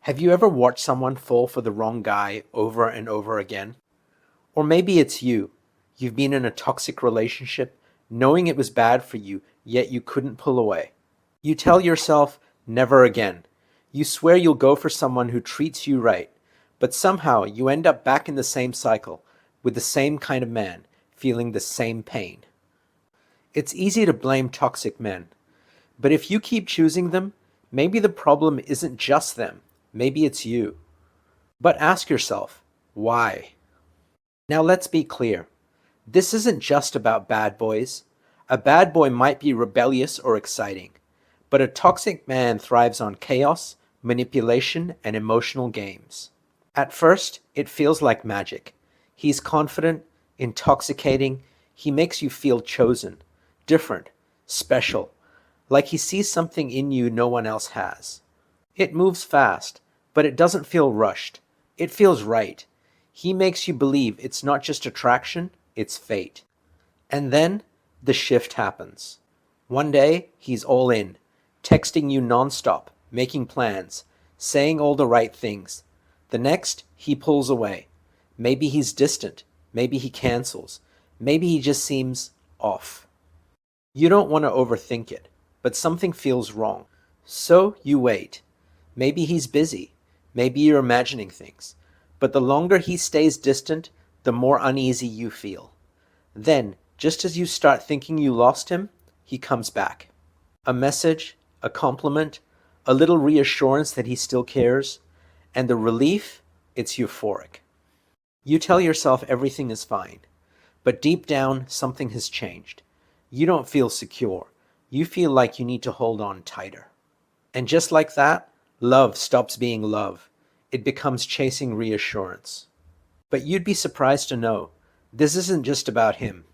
Have you ever watched someone fall for the wrong guy over and over again? Or maybe it's you. You've been in a toxic relationship, knowing it was bad for you, yet you couldn't pull away. You tell yourself, never again. You swear you'll go for someone who treats you right, but somehow you end up back in the same cycle, with the same kind of man, feeling the same pain. It's easy to blame toxic men, but if you keep choosing them, maybe the problem isn't just them, maybe it's you. But ask yourself, why? Now let's be clear. This isn't just about bad boys. A bad boy might be rebellious or exciting, but a toxic man thrives on chaos, manipulation, and emotional games. At first, it feels like magic. He's confident, intoxicating, he makes you feel chosen, different, special, like he sees something in you no one else has. It moves fast, but it doesn't feel rushed. It feels right. He makes you believe it's not just attraction, it's fate. And then the shift happens. One day, he's all in, texting you nonstop, making plans, saying all the right things. The next, he pulls away. Maybe he's distant. Maybe he cancels. Maybe he just seems off. You don't want to overthink it, but something feels wrong. So you wait. Maybe he's busy. Maybe you're imagining things. But the longer he stays distant, the more uneasy you feel. Then, just as you start thinking you lost him, he comes back. A message, a compliment, a little reassurance that he still cares, and the relief, it's euphoric. You tell yourself everything is fine, but deep down, something has changed. You don't feel secure. You feel like you need to hold on tighter. And just like that, love stops being love. It becomes chasing reassurance. But you'd be surprised to know, this isn't just about him.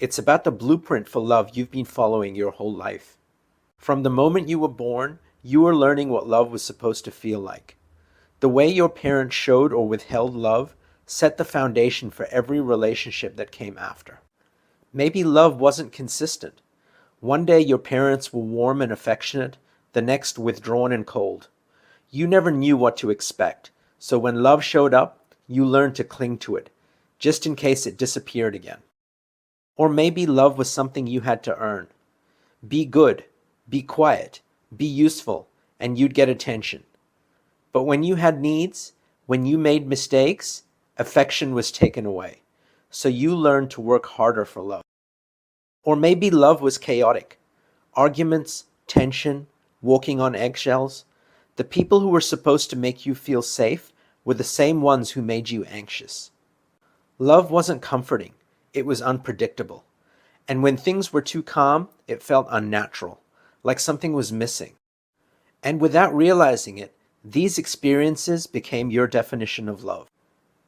It's about the blueprint for love you've been following your whole life. From the moment you were born, you were learning what love was supposed to feel like. The way your parents showed or withheld love set the foundation for every relationship that came after. Maybe love wasn't consistent. One day your parents were warm and affectionate, the next withdrawn and cold. You never knew what to expect, so when love showed up, you learned to cling to it, just in case it disappeared again. Or maybe love was something you had to earn. Be good, be quiet, be useful, and you'd get attention. But when you had needs, when you made mistakes, affection was taken away. So you learned to work harder for love. Or maybe love was chaotic. Arguments, tension, walking on eggshells. The people who were supposed to make you feel safe were the same ones who made you anxious. Love wasn't comforting. It was unpredictable. And when things were too calm, it felt unnatural, like something was missing. And without realizing it, these experiences became your definition of love.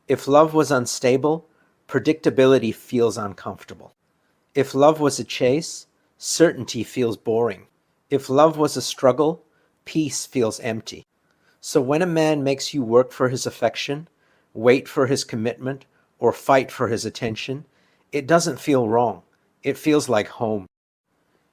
If love was unstable, predictability feels uncomfortable. If love was a chase, certainty feels boring. If love was a struggle, peace feels empty. So when a man makes you work for his affection, wait for his commitment, or fight for his attention, it doesn't feel wrong. It feels like home.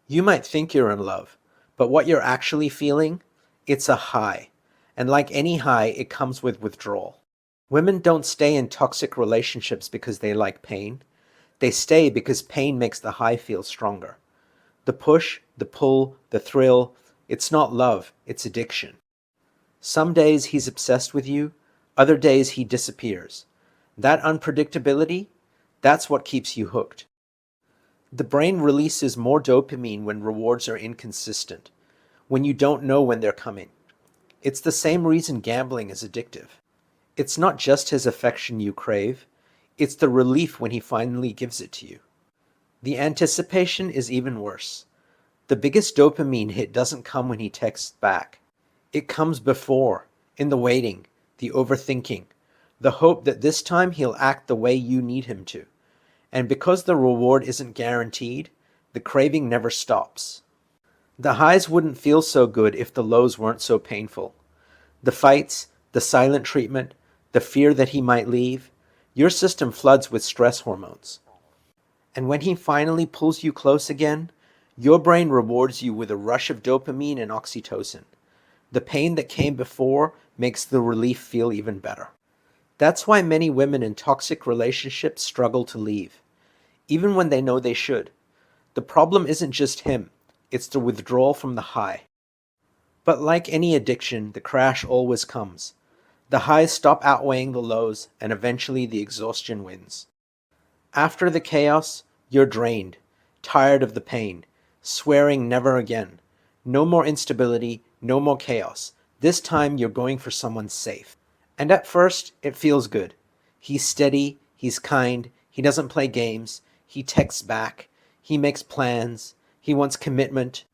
You might think you're in love, but what you're actually feeling, it's a high. And like any high, it comes with withdrawal. Women don't stay in toxic relationships because they like pain. They stay because pain makes the high feel stronger. The push, the pull, the thrill, it's not love, it's addiction. Some days he's obsessed with you, other days he disappears. That unpredictability, that's what keeps you hooked. The brain releases more dopamine when rewards are inconsistent, when you don't know when they're coming. It's the same reason gambling is addictive. It's not just his affection you crave, it's the relief when he finally gives it to you. The anticipation is even worse. The biggest dopamine hit doesn't come when he texts back. It comes before, in the waiting, the overthinking, the hope that this time he'll act the way you need him to. And because the reward isn't guaranteed, the craving never stops. The highs wouldn't feel so good if the lows weren't so painful. The fights, the silent treatment, the fear that he might leave, your system floods with stress hormones. And when he finally pulls you close again, your brain rewards you with a rush of dopamine and oxytocin. The pain that came before makes the relief feel even better. That's why many women in toxic relationships struggle to leave, even when they know they should. The problem isn't just him, it's the withdrawal from the high. But like any addiction, the crash always comes. The highs stop outweighing the lows, and eventually the exhaustion wins. After the chaos, you're drained, tired of the pain, swearing never again. No more instability, no more chaos. This time you're going for someone safe. And at first, it feels good. He's steady, he's kind, he doesn't play games, he texts back, he makes plans, he wants commitment.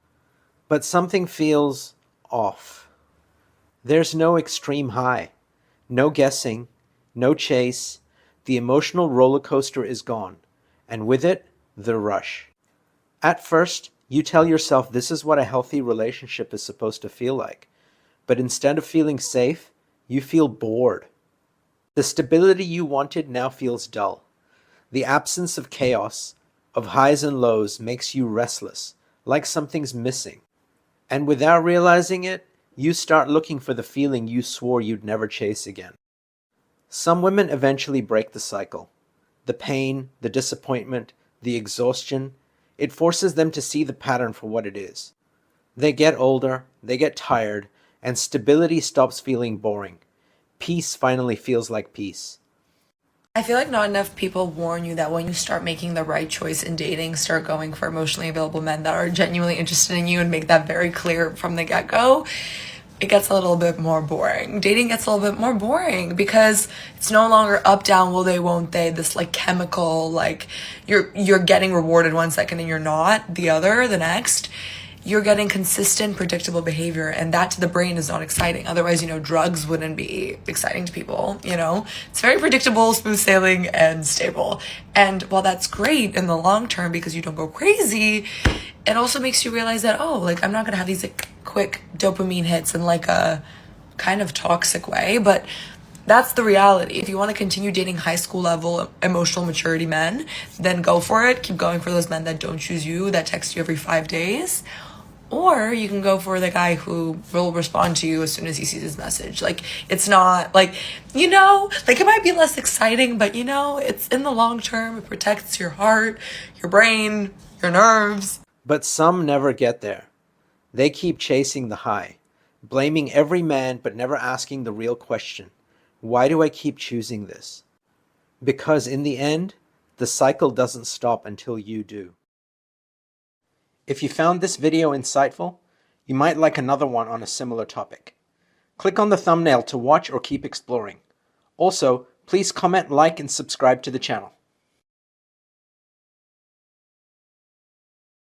But something feels off. There's no extreme high, no guessing, no chase. The emotional roller coaster is gone, and with it, the rush. At first, you tell yourself this is what a healthy relationship is supposed to feel like. But instead of feeling safe, you feel bored. The stability you wanted now feels dull. The absence of chaos, of highs and lows, makes you restless, like something's missing. And without realizing it, you start looking for the feeling you swore you'd never chase again. Some women eventually break the cycle. The pain, the disappointment, the exhaustion, it forces them to see the pattern for what it is. They get older, they get tired, and stability stops feeling boring. Peace finally feels like peace. I feel like not enough people warn you that when you start making the right choice in dating, start going for emotionally available men that are genuinely interested in you and make that very clear from the get-go, it gets a little bit more boring. Dating gets a little bit more boring because it's no longer up, down, will they, won't they, this like chemical, like you're getting rewarded one second and you're not the next. You're getting consistent, predictable behavior, and that to the brain is not exciting. Otherwise, drugs wouldn't be exciting to people, It's very predictable, smooth sailing, and stable. And while that's great in the long term because you don't go crazy, it also makes you realize that, I'm not gonna have these quick dopamine hits in like a kind of toxic way, but that's the reality. If you want to continue dating high school level emotional maturity men, then go for it. Keep going for those men that don't choose you, that text you every 5 days. Or you can go for the guy who will respond to you as soon as he sees his message. It's not it might be less exciting, but it's in the long term. It protects your heart, your brain, your nerves. But some never get there. They keep chasing the high, blaming every man but never asking the real question. Why do I keep choosing this? Because in the end, the cycle doesn't stop until you do. If you found this video insightful, you might like another one on a similar topic. Click on the thumbnail to watch or keep exploring. Also, please comment, like, and subscribe to the channel.